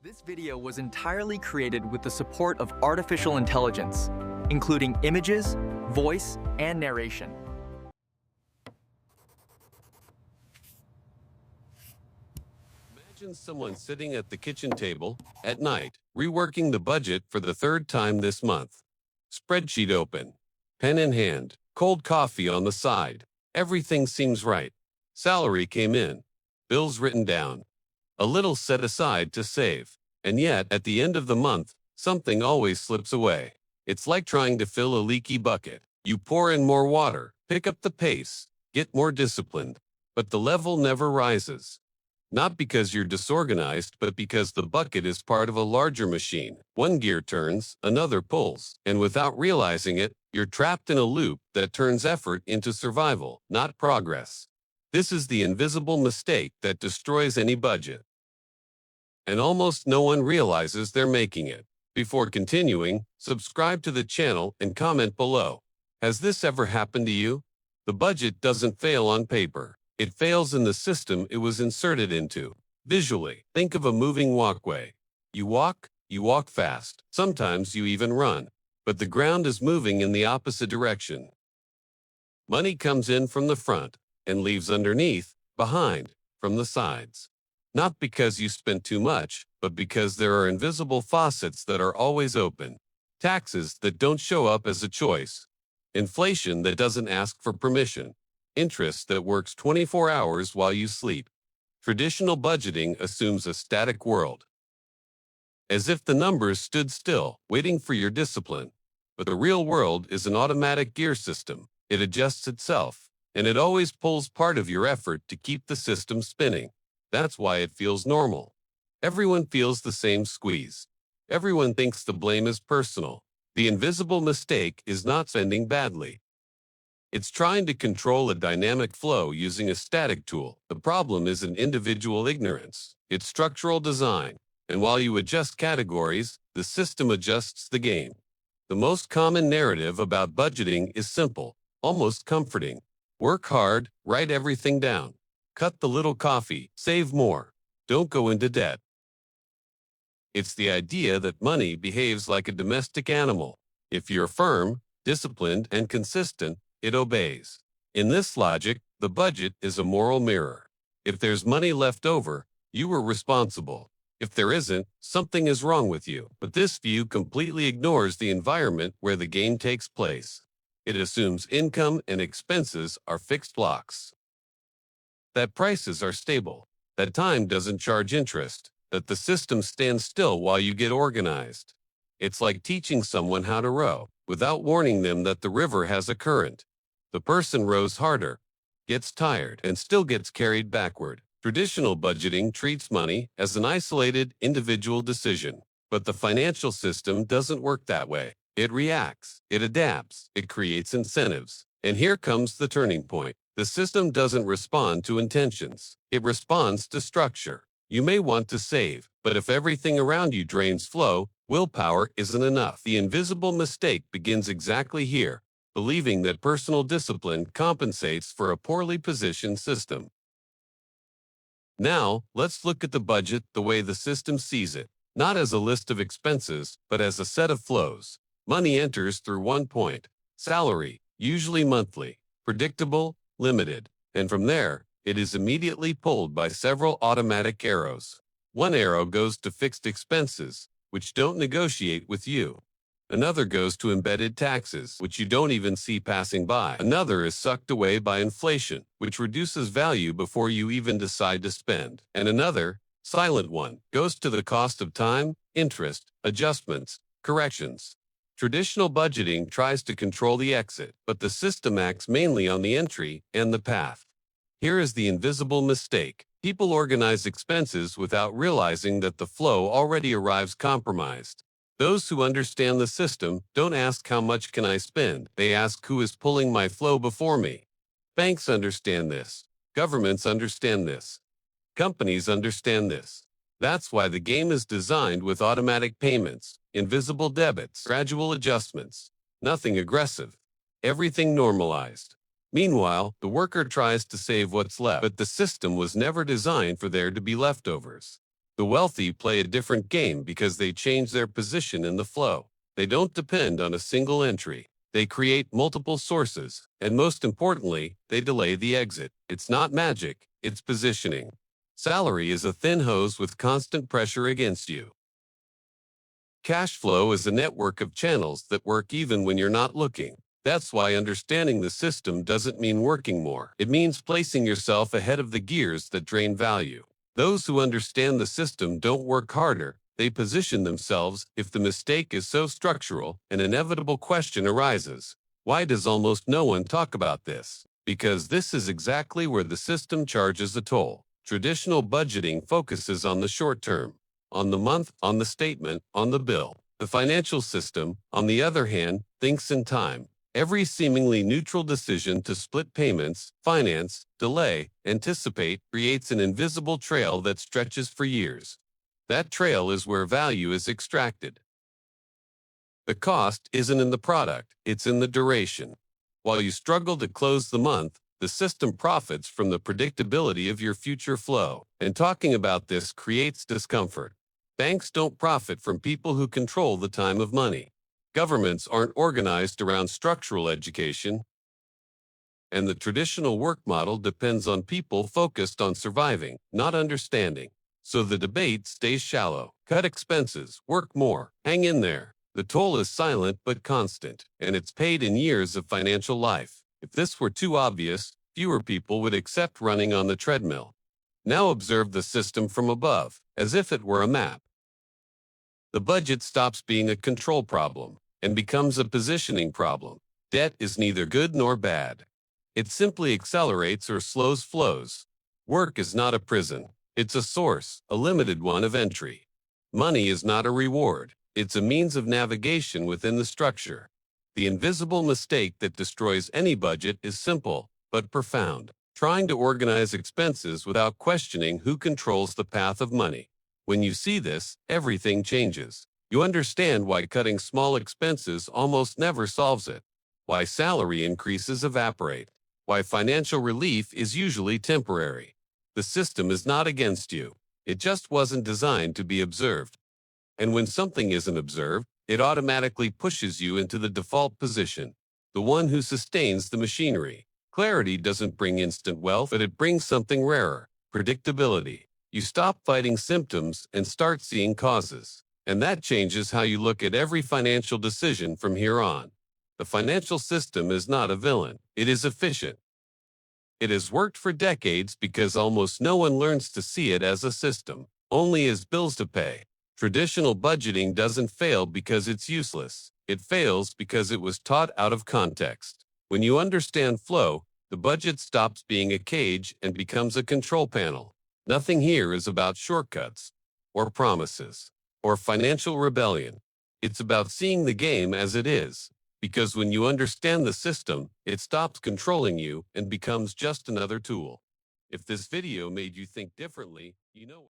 This video was entirely created with the support of artificial intelligence, including images, voice, and narration. Imagine someone sitting at the kitchen table at night, reworking the budget for the third time this month. Spreadsheet open, pen in hand, cold coffee on the side. Everything seems right. Salary came in, bills written down, a little set aside to save. And yet, at the end of the month, something always slips away. It's like trying to fill a leaky bucket. You pour in more water, pick up the pace, get more disciplined, but the level never rises. Not because you're disorganized, but because the bucket is part of a larger machine. One gear turns, another pulls, and without realizing it, you're trapped in a loop that turns effort into survival, not progress. This is the invisible mistake that destroys any budget. And almost no one realizes they're making it. Before continuing, subscribe to the channel and comment below. Has this ever happened to you? The budget doesn't fail on paper. It fails in the system it was inserted into. Visually, think of a moving walkway. You walk fast. Sometimes you even run. But the ground is moving in the opposite direction. Money comes in from the front and leaves underneath, behind, from the sides. Not because you spent too much, but because there are invisible faucets that are always open. Taxes that don't show up as a choice. Inflation that doesn't ask for permission. Interest that works 24 hours while you sleep. Traditional budgeting assumes a static world. As if the numbers stood still, waiting for your discipline. But the real world is an automatic gear system. It adjusts itself, and it always pulls part of your effort to keep the system spinning. That's why it feels normal. Everyone feels the same squeeze. Everyone thinks the blame is personal. The invisible mistake is not spending badly. It's trying to control a dynamic flow using a static tool. The problem isn't individual ignorance. It's structural design. And while you adjust categories, the system adjusts the game. The most common narrative about budgeting is simple, almost comforting. Work hard, write everything down. Cut the little coffee, save more. Don't go into debt. It's the idea that money behaves like a domestic animal. If you're firm, disciplined, and consistent, it obeys. In this logic, the budget is a moral mirror. If there's money left over, you were responsible. If there isn't, something is wrong with you. But this view completely ignores the environment where the game takes place. It assumes income and expenses are fixed blocks. That prices are stable, that time doesn't charge interest, that the system stands still while you get organized. It's like teaching someone how to row, without warning them that the river has a current. The person rows harder, gets tired, and still gets carried backward. Traditional budgeting treats money as an isolated, individual decision. But the financial system doesn't work that way. It reacts, it adapts, it creates incentives. And here comes the turning point. The system doesn't respond to intentions. It responds to structure. You may want to save, but if everything around you drains flow, willpower isn't enough. The invisible mistake begins exactly here, believing that personal discipline compensates for a poorly positioned system. Now, let's look at the budget the way the system sees it, not as a list of expenses, but as a set of flows. Money enters through one point, salary, usually monthly, predictable, limited, and from there, it is immediately pulled by several automatic arrows. One arrow goes to fixed expenses, which don't negotiate with you. Another goes to embedded taxes, which you don't even see passing by. Another is sucked away by inflation, which reduces value before you even decide to spend. And another, silent one, goes to the cost of time, interest, adjustments, corrections. Traditional budgeting tries to control the exit, but the system acts mainly on the entry and the path. Here is the invisible mistake. People organize expenses without realizing that the flow already arrives compromised. Those who understand the system don't ask how much can I spend. They ask who is pulling my flow before me. Banks understand this. Governments understand this. Companies understand this. That's why the game is designed with automatic payments, invisible debits, gradual adjustments. Nothing aggressive. Everything normalized. Meanwhile, the worker tries to save what's left, but the system was never designed for there to be leftovers. The wealthy play a different game because they change their position in the flow. They don't depend on a single entry. They create multiple sources, and most importantly, they delay the exit. It's not magic, it's positioning. Salary is a thin hose with constant pressure against you. Cash flow is a network of channels that work even when you're not looking. That's why understanding the system doesn't mean working more. It means placing yourself ahead of the gears that drain value. Those who understand the system don't work harder, they position themselves. If the mistake is so structural, an inevitable question arises. Why does almost no one talk about this? Because this is exactly where the system charges a toll. Traditional budgeting focuses on the short term, on the month, on the statement, on the bill. The financial system, on the other hand, thinks in time. Every seemingly neutral decision to split payments, finance, delay, anticipate, creates an invisible trail that stretches for years. That trail is where value is extracted. The cost isn't in the product, it's in the duration. While you struggle to close the month, the system profits from the predictability of your future flow. And talking about this creates discomfort. Banks don't profit from people who control the time of money. Governments aren't organized around structural education, and the traditional work model depends on people focused on surviving, not understanding. So the debate stays shallow. Cut expenses, work more, hang in there. The toll is silent but constant, and it's paid in years of financial life. If this were too obvious, fewer people would accept running on the treadmill. Now observe the system from above, as if it were a map. The budget stops being a control problem and becomes a positioning problem. Debt is neither good nor bad. It simply accelerates or slows flows. Work is not a prison. It's a source, a limited one of entry. Money is not a reward. It's a means of navigation within the structure. The invisible mistake that destroys any budget is simple, but profound. Trying to organize expenses without questioning who controls the path of money. When you see this, everything changes. You understand why cutting small expenses almost never solves it, why salary increases evaporate, why financial relief is usually temporary. The system is not against you. It just wasn't designed to be observed. And when something isn't observed, it automatically pushes you into the default position, the one who sustains the machinery. Clarity doesn't bring instant wealth, but it brings something rarer, predictability. You stop fighting symptoms and start seeing causes. And that changes how you look at every financial decision from here on. The financial system is not a villain. It is efficient. It has worked for decades because almost no one learns to see it as a system, only as bills to pay. Traditional budgeting doesn't fail because it's useless. It fails because it was taught out of context. When you understand flow, the budget stops being a cage and becomes a control panel. Nothing here is about shortcuts, or promises, or financial rebellion. It's about seeing the game as it is. Because when you understand the system, it stops controlling you and becomes just another tool. If this video made you think differently, you know